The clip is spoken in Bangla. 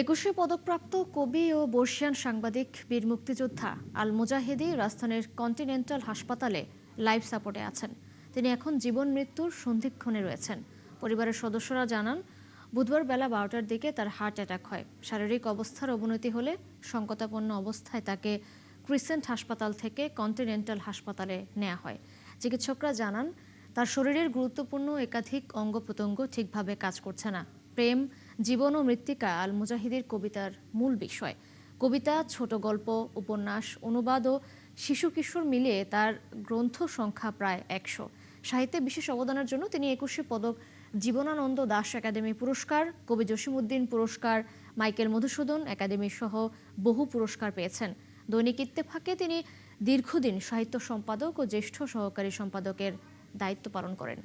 একুশে পদকপ্রাপ্ত কবি ও বর্ষিয়ান সাংবাদিক বীর মুক্তিযোদ্ধা আল মুজাহিদি রাজধানীর কন্টিনেন্টাল হাসপাতালে লাইফ সাপোর্টে আছেন। তিনি এখন জীবন মৃত্যুর সন্ধিক্ষণে রয়েছেন। পরিবারের সদস্যরা জানান, বুধবার বেলা 12টার দিকে তার হার্ট অ্যাটাক হয়। শারীরিক অবস্থার অবনতি হলে সংকটাপন্ন অবস্থায় তাকে ক্রিসেন্ট হাসপাতাল থেকে কন্টিনেন্টাল হাসপাতালে নেওয়া হয়। চিকিৎসকরা জানান, তার শরীরের গুরুত্বপূর্ণ একাধিক অঙ্গ প্রত্যঙ্গ ঠিকভাবে কাজ করছে না। প্রেম, জীবন ও মৃত্তিকা আল মুজাহিদির কবিতার মূল বিষয়। কবিতা, ছোট গল্প, উপন্যাস, অনুবাদ ও শিশু কিশোর মিলিয়ে তার গ্রন্থ সংখ্যা প্রায় 100। সাহিত্যে বিশেষ অবদানের জন্য তিনি একুশে পদক, জীবনানন্দ দাশ একাডেমি পুরস্কার, কবি জসিমউদ্দিন পুরস্কার, মাইকেল মধুসূদন একাডেমি সহ বহু পুরস্কার পেয়েছেন। দৈনিক ইত্তেফাকে তিনি দীর্ঘদিন সাহিত্য সম্পাদক ও জ্যেষ্ঠ সহকারী সম্পাদকের দায়িত্ব পালন করেন।